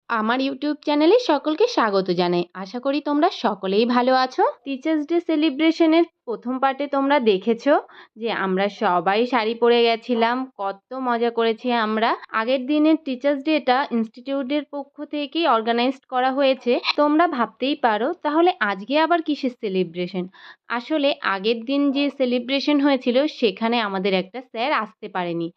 আমার ইউটিউব চ্যানেলে সকলকে স্বাগত জানাই। আশা করি তোমরা সকলেই ভালো আছো। টিচার্স ডে সেলিব্রেশনের প্রথম পার্টে তোমরা দেখেছো যে আমরা সবাই শাড়ি পরে গেছিলাম, কত মজা করেছি আমরা। আগের দিনের টিচার্স ডেটা ইনস্টিটিউটের পক্ষ থেকেই অর্গানাইজড করা হয়েছে। তোমরা ভাবতেই পারো তাহলে আজকে আবার কিসের সেলিব্রেশন। আসলে আগের দিন যে সেলিব্রেশন হয়েছিল সেখানে আমাদের একটা স্যার আসতে পারেনি।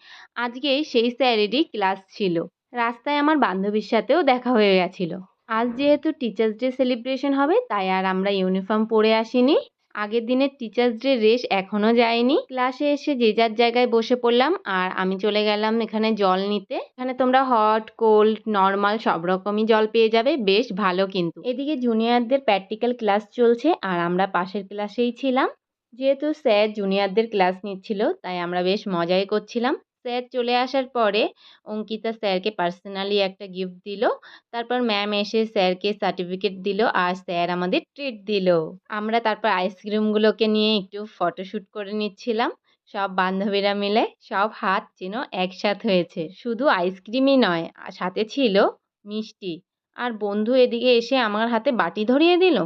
আজকে সেই স্যারেরই ক্লাস ছিল। রাস্তায় আমার বান্ধবীর সাথেও দেখা হয়ে গেছিল। আজ যেহেতু টিচার্স ডে সেলিব্রেশন হবে তাই আর আমরা ইউনিফর্ম পরে আসিনি। আগের দিনের টিচার্স ডে রেশ এখনো যায়নি। ক্লাসে এসে যে যার জায়গায় বসে পড়লাম আর আমি চলে গেলাম এখানে জল নিতে। এখানে তোমরা হট, কোল্ড, নর্মাল সব রকমই জল পেয়ে যাবে, বেশ ভালো কিন্তু। এদিকে জুনিয়রদের প্র্যাকটিক্যাল ক্লাস চলছে আর আমরা পাশের ক্লাসেই ছিলাম। যেহেতু স্যার জুনিয়রদের ক্লাস নিচ্ছিল তাই আমরা বেশ মজাই করছিলাম। স্যার চলে আসার পরে অঙ্কিতা স্যারকে পার্সোনালি একটা গিফট দিল। তারপর ম্যাম এসে স্যারকে সার্টিফিকেট দিল আর স্যার আমাদের ট্রিট দিল। আমরা তারপর আইসক্রিমগুলোকে নিয়ে একটু ফটোশ্যুট করে নিচ্ছিলাম। সব বান্ধবীরা মিলে সব হাত যেন একসাথ হয়েছে। শুধু আইসক্রিমই নয়, সাথে ছিল মিষ্টি। আর বন্ধু এদিকে এসে আমার হাতে বাটি ধরিয়ে দিল।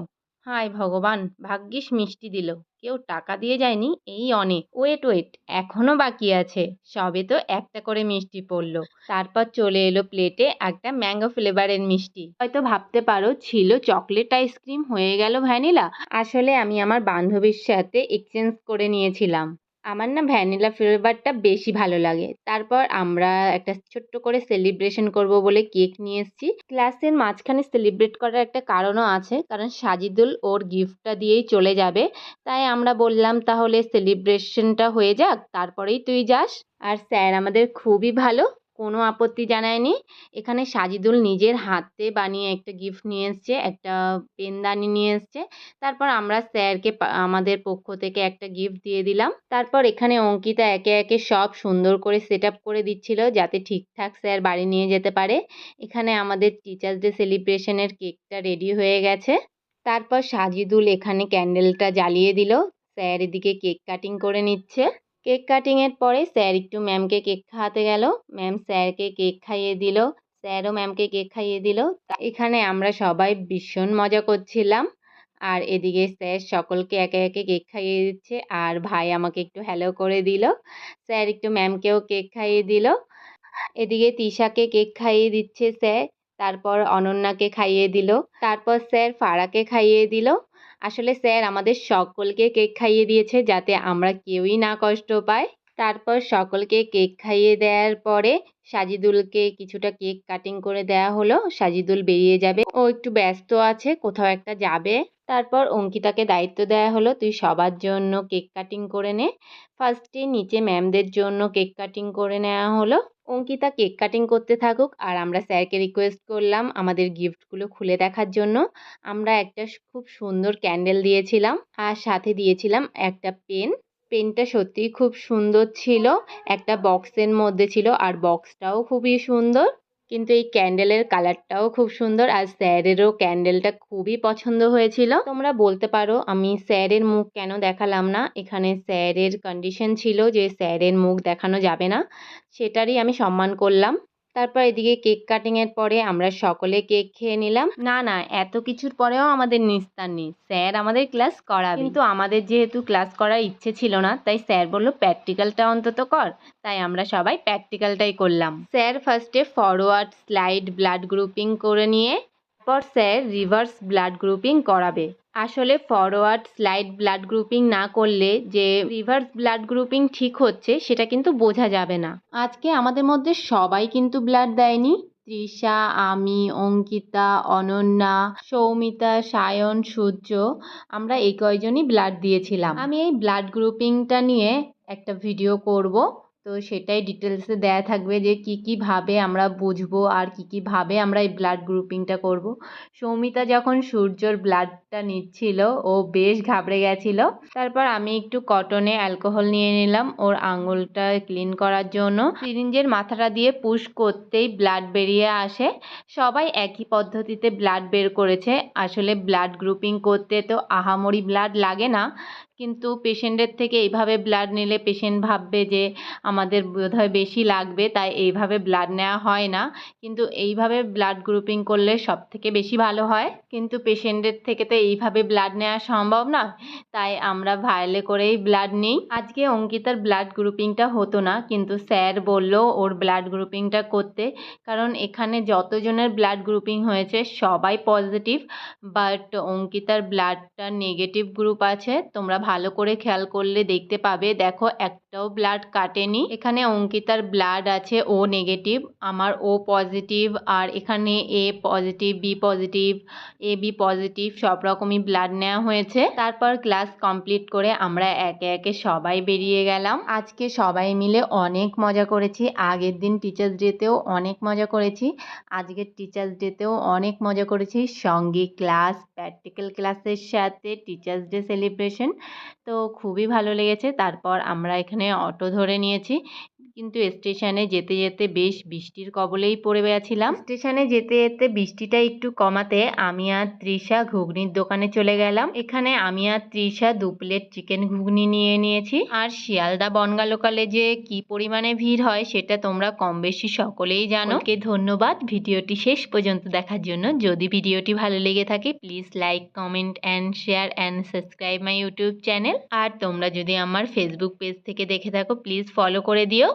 হায় ভগবান, ভাগ্যিস মিষ্টি দিল, কেউ টাকা দিয়ে যায়নি, এই অনেক। ওয়েট ওয়েট, এখনো বাকি আছে। সবে তো একটা করে মিষ্টি পড়লো। তারপর চলে এলো প্লেটে একটা ম্যাঙ্গো ফ্লেভারের মিষ্টি। হয়তো ভাবতে পারো ছিল চকলেট আইসক্রিম, হয়ে গেল ভ্যানিলা। আসলে আমি আমার বান্ধবীর সাথে এক্সচেঞ্জ করে নিয়েছিলাম। আমার না ভ্যানিলা ফ্লেভারটা বেশি ভালো লাগে। তারপর আমরা একটা ছোট্ট করে সেলিব্রেশন করব বলে কেক নিয়ে এসেছি। ক্লাসের মাঝখানে সেলিব্রেট করার একটা কারণও আছে, কারণ সাজিদুল ওর গিফটটা দিয়েই চলে যাবে। তাই আমরা বললাম তাহলে সেলিব্রেশনটা হয়ে যাক, তারপরেই তুই যাস। আর স্যার আমাদের খুবই ভালো, কোনো আপত্তি জানায়নি। এখানে সাজিদুল নিজের হাতে বানিয়ে একটা গিফট নিয়ে এসছে, একটা পেনদানি নিয়ে এসছে। তারপর আমরা স্যারকে আমাদের পক্ষ থেকে একটা গিফট দিয়ে দিলাম। তারপর এখানে অঙ্কিতা একে একে সব সুন্দর করে সেট আপ করে দিচ্ছিল যাতে ঠিকঠাক স্যার বাড়ি নিয়ে যেতে পারে। এখানে আমাদের টিচার্স ডে সেলিব্রেশনের কেকটা রেডি হয়ে গেছে। তারপর সাজিদুল এখানে ক্যান্ডেলটা জ্বালিয়ে দিল। স্যার এদিকে কেক কাটিং করে নিচ্ছে। কেক কাটিংয়ের পরে স্যার একটু ম্যামকে কেক খাওয়াতে গেল। ম্যাম স্যারকে কেক খাইয়ে দিল। স্যারও ম্যামকে কেক খাইয়ে দিল। এখানে আমরা সবাই ভীষণ মজা করছিলাম। আর এদিকে স্যার সকলকে একে একে কেক খাইয়ে দিচ্ছে আর ভাই আমাকে একটু হ্যালো করে দিল। স্যার একটু ম্যামকেও কেক খাইয়ে দিল। এদিকে তিশাকে কেক খাইয়ে দিচ্ছে স্যার। তারপর অনন্যাকে খাইয়ে দিল। তারপর স্যার ফারাকে খাইয়ে দিল। আসলে স্যার আমাদের সকলকে কেক খাইয়ে দিয়েছে যাতে আমরা কেউই না কষ্ট পাই। তারপর সকলকে কেক খাইয়ে দেওয়ার পরে সাজিদুলকে কিছুটা কেক কাটিং করে দেওয়া হলো। সাজিদুল বেরিয়ে যাবে, ও একটু ব্যস্ত আছে, কোথাও একটা যাবে। তারপর অঙ্কিতাকে দায়িত্ব দেওয়া হলো তুই সবার জন্য কেক কাটিং করে নে। ফার্স্টে নিচে ম্যামদের জন্য কেক কাটিং করে নেওয়া হলো। অঙ্কিতা কেক কাটিং করতে থাকুক আর আমরা স্যারকে রিকোয়েস্ট করলাম আমাদের গিফটগুলো খুলে দেখার জন্য। আমরা একটা খুব সুন্দর ক্যান্ডেল দিয়েছিলাম আর সাথে দিয়েছিলাম একটা পেন। পেনটা সত্যিই খুব সুন্দর ছিল, একটা বক্সের মধ্যে ছিল আর বক্সটাও খুবই সুন্দর। কিন্তু এই ক্যান্ডেলের কালারটাও খুব সুন্দর আর স্যারেরও ক্যান্ডেলটা খুবই পছন্দ হয়েছিল। তোমরা বলতে পারো আমি স্যারের মুখ কেন দেখালাম না, এখানে স্যারের কন্ডিশন ছিল যে স্যারের মুখ দেখানো যাবে না, সেটারই আমি সম্মান করলাম। তারপর এদিকে কেক কাটিংয়ের পরে আমরা সকলে কেক খেয়ে নিলাম। না না, এত কিছুর পরেও আমাদের নিস্তার নেই, স্যার আমাদের ক্লাস করাবে। কিন্তু আমাদের যেহেতু ক্লাস করার ইচ্ছে ছিল না তাই স্যার বলল প্র্যাকটিক্যালটা অন্তত কর। তাই আমরা সবাই প্র্যাকটিক্যালটাই করলাম। স্যার ফার্স্টে ফরওয়ার্ড স্লাইড ব্লাড গ্রুপিং করে নিয়ে তারপর স্যার রিভার্স ব্লাড গ্রুপিং করাবে। আসলে ফরওয়ার্ড স্লাইড ব্লাড গ্রুপিং না করলে যে রিভার্স ব্লাড গ্রুপিং ঠিক হচ্ছে সেটা কিন্তু বোঝা যাবে না। আজকে আমাদের মধ্যে সবাই কিন্তু ব্লাড দেয়নি। তৃষা, আমি, অঙ্কিতা, অনন্যা, সৌমিতা, সায়ন, সূর্য, আমরা এই কয়জনই ব্লাড দিয়েছিলাম। আমি এই ব্লাড গ্রুপিংটা নিয়ে একটা ভিডিও করব, তো সেটাই ডিটেলসে দেয়া থাকবে যে কী ভাবে আমরা বুঝবো আর কী ভাবে আমরা এই ব্লাড গ্রুপিংটা করব। সৌমিতা যখন সূর্যর ব্লাডটা নিচ্ছিল ও বেশ ঘাবড়ে গেছিল। তারপর আমি একটু কটনে অ্যালকোহল নিয়ে নিলাম ওর আঙুলটা ক্লিন করার জন্য। সিরিঞ্জের মাথাটা দিয়ে পুশ করতেই ব্লাড বেরিয়ে আসে। সবাই একই পদ্ধতিতে ব্লাড বের করেছে। আসলে ব্লাড গ্রুপিং করতে তো আহামরি ব্লাড লাগে না, কিন্তু পেশেন্টের থেকে এইভাবে ব্লাড নিলে পেশেন্ট ভাববে যে আমাদের বোধহয় বেশি লাগবে, তাই এইভাবে ব্লাড নেওয়া হয় না। কিন্তু এইভাবে ব্লাড গ্রুপিং করলে সবথেকে বেশি ভালো হয়। কিন্তু পেশেন্টের থেকে তো এইভাবে ব্লাড নেওয়া সম্ভব নয়, তাই আমরা ভায়েলে করেই ব্লাড নিই। আজকে অঙ্কিতার ব্লাড গ্রুপিংটা হতো না, কিন্তু স্যার বলল ওর ব্লাড গ্রুপিংটা করতে, কারণ এখানে যতজনের ব্লাড গ্রুপিং হয়েছে সবাই পজিটিভ, বাট অঙ্কিতার ব্লাডটা নেগেটিভ গ্রুপ আছে। তোমরা ভালো করে খেয়াল করলে দেখতে পাবে, দেখো একটাও ব্লাড কাটেনি। এখানে অঙ্কিতার ব্লাড আছে ও নেগেটিভ, আমার ও পজিটিভ, আর এখানে এ positive, B positive, A B positive, সব রকমই ব্লাড নেওয়া হয়েছে। তারপর ক্লাস কমপ্লিট করে আমরা একে একে সবাই বেরিয়ে গেলাম। আজকে সবাই মিলে অনেক মজা করেছি। আগের দিন টিচার্স ডেতেও অনেক মজা করেছি, আজকের টিচার্স ডেতেও অনেক মজা করেছি। সঙ্গে ক্লাস, প্র্যাকটিক্যাল ক্লাসের সাথে টিচার্স ডে সেলিব্রেশন, তো খুবই ভালো লেগেছে। তারপর আমরা এখানে অটো ধরে নিয়েছি, কিন্তু স্টেশনে যেতে যেতে বেশ বৃষ্টির কবলেই পড়ে গেছিলাম। স্টেশনে যেতে যেতে বৃষ্টিটা একটু কমাতে আমি আর তৃষা ঘুগনির দোকানে চলে গেলাম। এখানে আমি আর তৃষা 2 প্লেট চিকেন ঘুগনি নিয়ে নিয়েছি। আর শিয়ালদা বনগা লোকালে যে কি পরিমাণে ভিড় হয় সেটা তোমরা কম বেশি সকলেই জানো। ওকে ধন্যবাদ ভিডিওটি শেষ পর্যন্ত দেখার জন্য। যদি ভিডিওটি ভালো লেগে থাকে please like, comment and share and subscribe my YouTube channel. আর তোমরা যদি আমার ফেসবুক পেজ থেকে দেখে থাকো প্লিজ ফলো করে দিও।